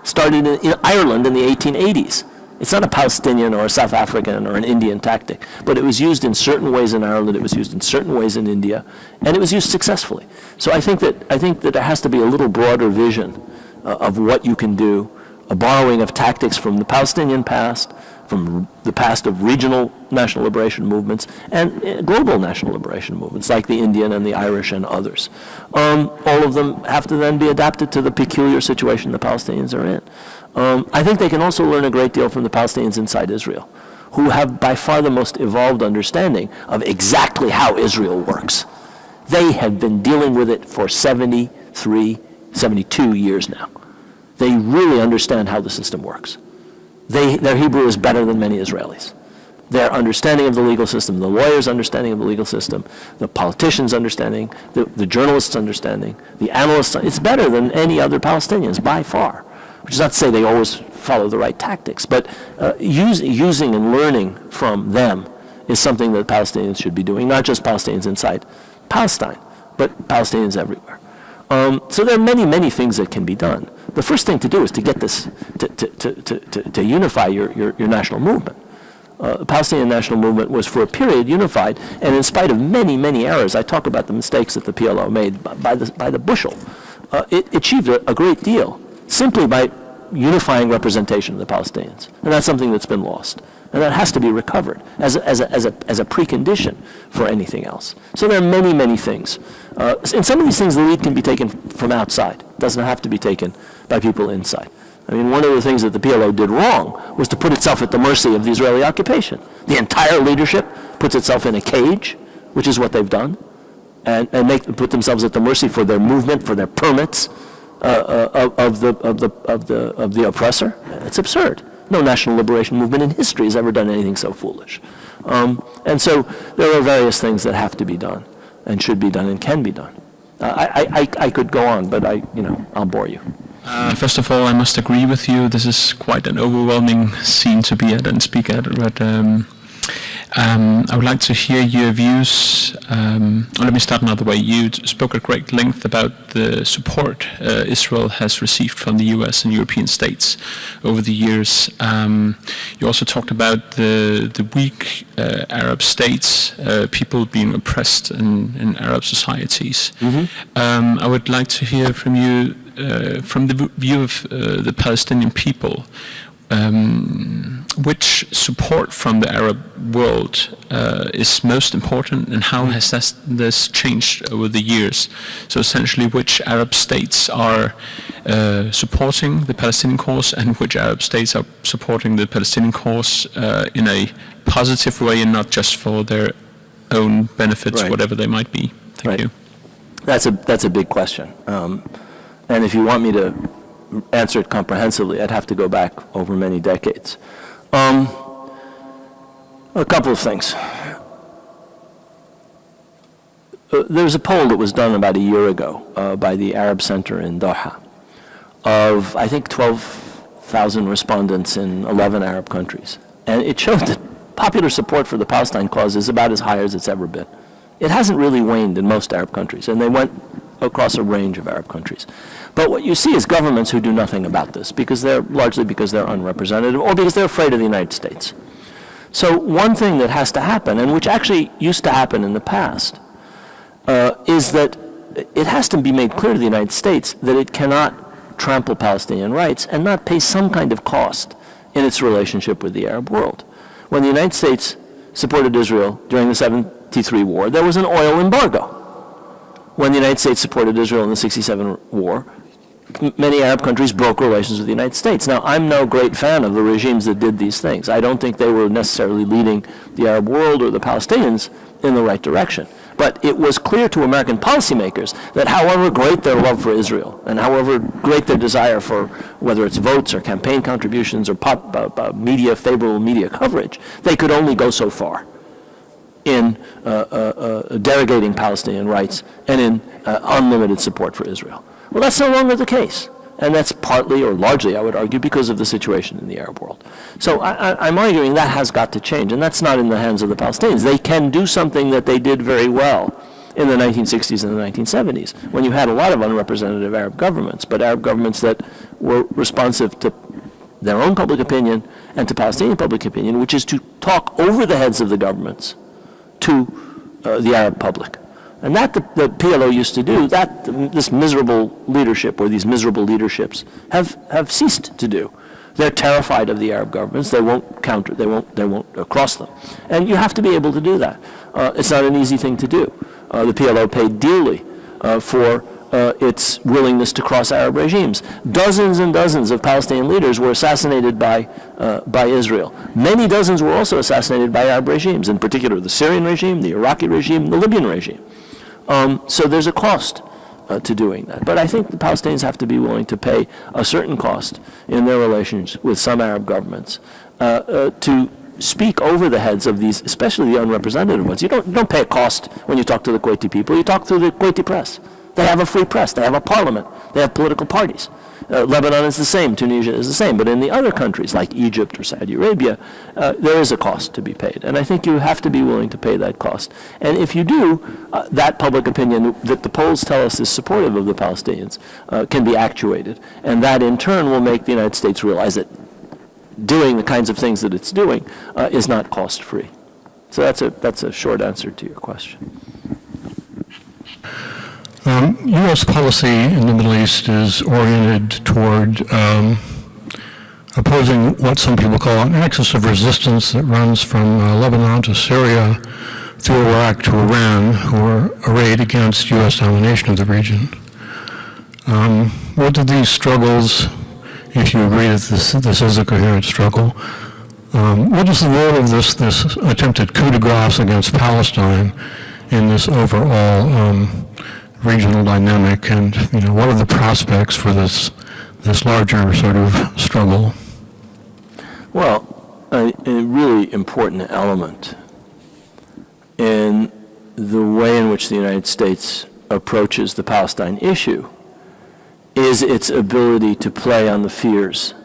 started in Ireland in the 1880s. It's not a Palestinian or a South African or an Indian tactic, but it was used in certain ways in Ireland, it was used in certain ways in India, and it was used successfully. So I think that there has to be a little broader vision of what you can do, a borrowing of tactics from the Palestinian past, from the past of regional national liberation movements and global national liberation movements like the Indian and the Irish and others. All of them have to then be adapted to the peculiar situation the Palestinians are in. I think they can also learn a great deal from the Palestinians inside Israel, who have by far the most evolved understanding of exactly how Israel works. They have been dealing with it for 73, 72 years now. They really understand how the system works. Their Hebrew is better than many Israelis. Their understanding of the legal system, the lawyers' understanding of the legal system, the politicians' understanding, the journalists' understanding, the analysts', it's better than any other Palestinians by far. Which is not to say they always follow the right tactics, but using and learning from them is something that Palestinians should be doing, not just Palestinians inside Palestine, but Palestinians everywhere. So there are many, many things that can be done. The first thing to do is to get this, to unify your national movement. The Palestinian national movement was for a period unified, and in spite of many, many errors, I talk about the mistakes that the PLO made by the bushel, it achieved a great deal simply by unifying representation of the Palestinians. And that's something that's been lost. And that has to be recovered as a precondition for anything else. So there are many, many things. In some of these things, the lead can be taken from outside. It doesn't have to be taken by people inside. I mean, one of the things that the PLO did wrong was to put itself at the mercy of the Israeli occupation. The entire leadership puts itself in a cage, which is what they've done, and put themselves at the mercy for their movement, for their permits of the oppressor. It's absurd. No national liberation movement in history has ever done anything so foolish. And so there are various things that have to be done, and should be done, and can be done. I could go on, but I'll bore you.
First of all, I must agree with you. This is quite an overwhelming scene to be at and speak at. But I would like to hear your views. Let me start another way. You spoke at great length about the support Israel has received from the US and European states over the years. You also talked about the weak Arab states, people being oppressed in Arab societies. Mm-hmm. I would like to hear from you, from the view of the Palestinian people, which support from the Arab world is most important, and how has this changed over the years? So essentially, which Arab states are supporting the Palestinian cause, and which Arab states are supporting the Palestinian cause in a positive way and not just for their own benefits, right, whatever they might be. Thank you.
That's a big question. And if you want me to answer it comprehensively, I'd have to go back over many decades. A couple of things. There was a poll that was done about a year ago by the Arab Center in Doha of, I think, 12,000 respondents in 11 Arab countries. And it showed that popular support for the Palestine cause is about as high as it's ever been. It hasn't really waned in most Arab countries, and they went across a range of Arab countries. But what you see is governments who do nothing about this, largely because they're unrepresentative, or because they're afraid of the United States. So one thing that has to happen, and which actually used to happen in the past, is that it has to be made clear to the United States that it cannot trample Palestinian rights and not pay some kind of cost in its relationship with the Arab world. When the United States supported Israel during the 1973 war, there was an oil embargo. When the United States supported Israel in the 1967 war, many Arab countries broke relations with the United States. Now, I'm no great fan of the regimes that did these things. I don't think they were necessarily leading the Arab world or the Palestinians in the right direction. But it was clear to American policymakers that however great their love for Israel and however great their desire for whether it's votes or campaign contributions or favorable media coverage, they could only go so far in derogating Palestinian rights and in unlimited support for Israel. Well, that's no longer the case. And that's partly or largely, I would argue, because of the situation in the Arab world. So I'm arguing that has got to change, and that's not in the hands of the Palestinians. They can do something that they did very well in the 1960s and the 1970s, when you had a lot of unrepresentative Arab governments, but Arab governments that were responsive to their own public opinion and to Palestinian public opinion, which is to talk over the heads of the governments to the Arab public. And that the PLO used to do, that this miserable leadership or these miserable leaderships have ceased to do. They're terrified of the Arab governments. They won't counter. They won't cross them. And you have to be able to do that. It's not an easy thing to do. The PLO paid dearly for its willingness to cross Arab regimes. Dozens and dozens of Palestinian leaders were assassinated by Israel. Many dozens were also assassinated by Arab regimes, in particular the Syrian regime, the Iraqi regime, the Libyan regime. So there's a cost to doing that. But I think the Palestinians have to be willing to pay a certain cost in their relations with some Arab governments to speak over the heads of these, especially the unrepresentative ones. You don't pay a cost when you talk to the Kuwaiti people. You talk through the Kuwaiti press. They have a free press. They have a parliament. They have political parties. Lebanon is the same. Tunisia is the same. But in the other countries, like Egypt or Saudi Arabia, there is a cost to be paid. And I think you have to be willing to pay that cost. And if you do, that public opinion that the polls tell us is supportive of the Palestinians can be actuated. And that, in turn, will make the United States realize that doing the kinds of things that it's doing is not cost-free. So that's a short answer to your question.
U.S. policy in the Middle East is oriented toward opposing what some people call an axis of resistance that runs from Lebanon to Syria through Iraq to Iran, who are arrayed against U.S. domination of the region. What do these struggles, if you agree that this is a coherent struggle, what is the role of this attempted coup de grace against Palestine in this overall regional dynamic, and what are the prospects for this larger sort of struggle?
Well, a really important element in the way in which the United States approaches the Palestine issue is its ability to play on the fears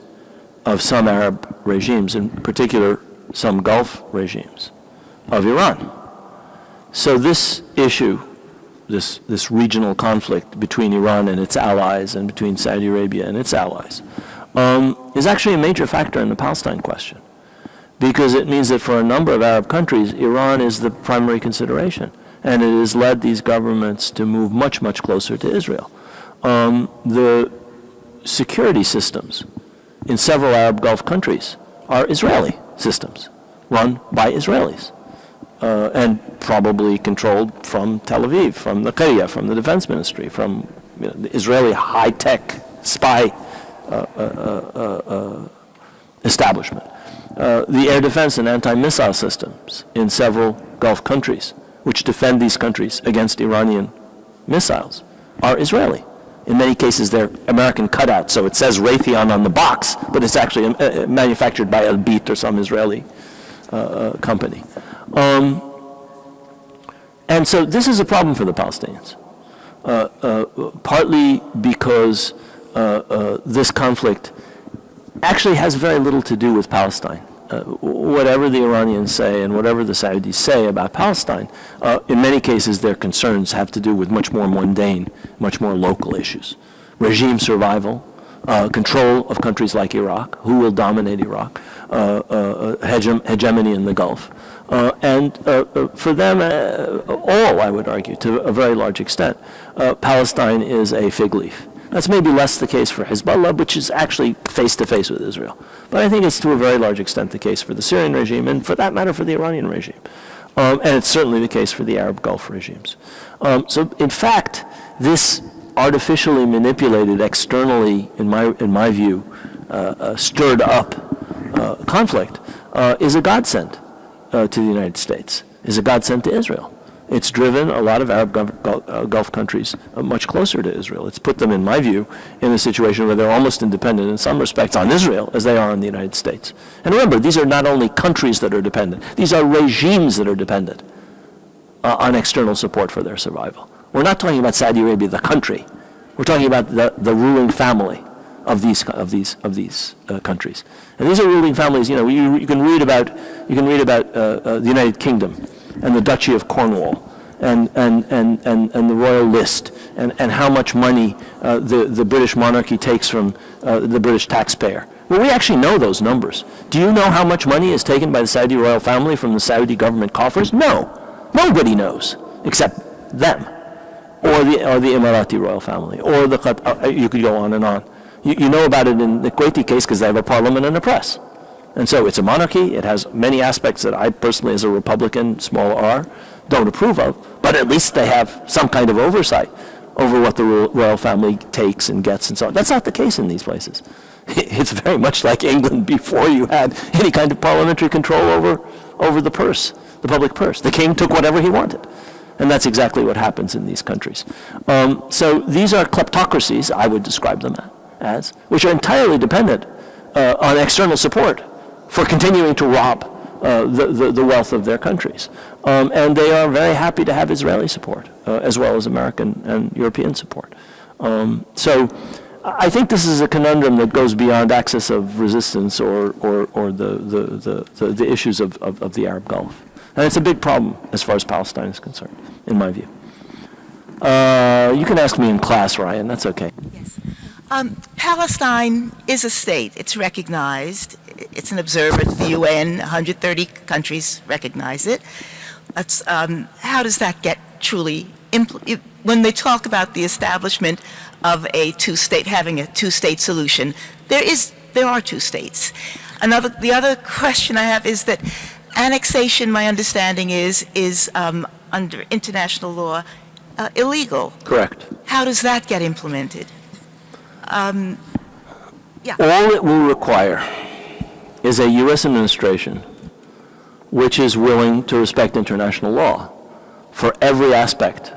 of some Arab regimes, in particular some Gulf regimes of Iran. So this issue, this regional conflict between Iran and its allies and between Saudi Arabia and its allies is actually a major factor in the Palestine question, because it means that for a number of Arab countries, Iran is the primary consideration, and it has led these governments to move much, much closer to Israel. The security systems in several Arab Gulf countries are Israeli systems, run by Israelis. And probably controlled from Tel Aviv, from the Qadiyah, from the Defense Ministry, from the Israeli high-tech spy establishment. The air defense and anti-missile systems in several Gulf countries, which defend these countries against Iranian missiles, are Israeli. In many cases, they're American cutouts, so it says Raytheon on the box, but it's actually manufactured by Elbit or some Israeli company. And so this is a problem for the Palestinians, partly because this conflict actually has very little to do with Palestine. Whatever the Iranians say and whatever the Saudis say about Palestine, in many cases their concerns have to do with much more mundane, much more local issues. Regime survival, control of countries like Iraq, who will dominate Iraq, hegemony in the Gulf. And for them, all, I would argue, to a very large extent, Palestine is a fig leaf. That's maybe less the case for Hezbollah, which is actually face-to-face with Israel. But I think it's to a very large extent the case for the Syrian regime, and for that matter for the Iranian regime. And it's certainly the case for the Arab Gulf regimes. So in fact, this artificially manipulated, externally, in my view, stirred up conflict is a godsend to the United States. is a godsend to Israel. It's driven a lot of Arab Gulf countries much closer to Israel. It's put them, in my view, in a situation where they're almost independent in some respects on Israel as they are on the United States. And remember, these are not only countries that are dependent, these are regimes that are dependent on external support for their survival. We're not talking about Saudi Arabia, the country. We're talking about the ruling family of these countries. And these are ruling families. You know, you can read about the United Kingdom and the Duchy of Cornwall and the royal list and how much money the British monarchy takes from the British taxpayer. Well, we actually know those numbers. Do you know how much money is taken by the Saudi royal family from the Saudi government coffers? No. Nobody knows except them, or the Emirati royal family, or you could go on and on. You know about it in the Kuwaiti case because they have a parliament and a press. And so it's a monarchy. It has many aspects that I personally, as a Republican, small r, don't approve of, but at least they have some kind of oversight over what the royal family takes and gets and so on. That's not the case in these places. It's very much like England before you had any kind of parliamentary control over the purse, the public purse. The king took whatever he wanted. And that's exactly what happens in these countries. So these are kleptocracies, I would describe them as, which are entirely dependent on external support for continuing to rob the wealth of their countries. And they are very happy to have Israeli support, as well as American and European support. So I think this is a conundrum that goes beyond axis of resistance or the issues of the Arab Gulf. And it's a big problem as far as Palestine is concerned, in my view. You can ask me in class, Ryan, that's okay.
Yes. Palestine is a state. It's recognized. It's an observer to the UN. 130 countries recognize it. How does that get truly when they talk about the establishment of having a two-state solution, there are two states. The other question I have is that annexation, my understanding is under international law illegal.
Correct.
How does that get implemented?
All it will require is a U.S. administration which is willing to respect international law for every aspect,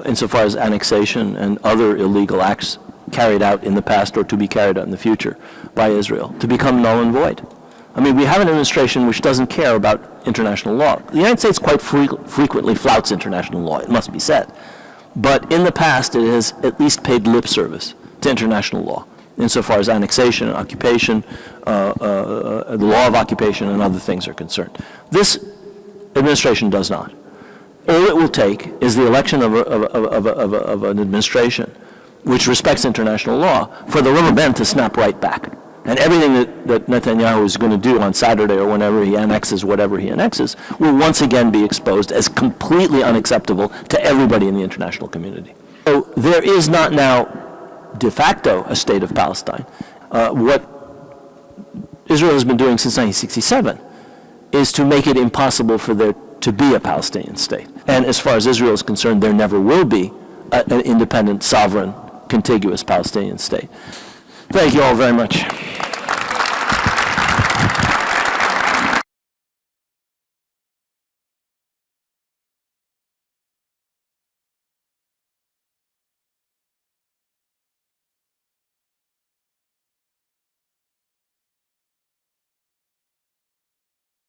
insofar as annexation and other illegal acts carried out in the past or to be carried out in the future by Israel, to become null and void. I mean, we have an administration which doesn't care about international law. The United States quite frequently flouts international law, it must be said. But in the past, it has at least paid lip service to international law, insofar as annexation, occupation, the law of occupation, and other things are concerned. This administration does not. All it will take is the election of an administration which respects international law for the rubber band to snap right back. And everything that Netanyahu is going to do on Saturday or whenever he annexes whatever he annexes will once again be exposed as completely unacceptable to everybody in the international community. So there is not now de facto a state of Palestine. What Israel has been doing since 1967 is to make it impossible for there to be a Palestinian state. And as far as Israel is concerned, there never will be an independent, sovereign, contiguous Palestinian state. Thank you all very much.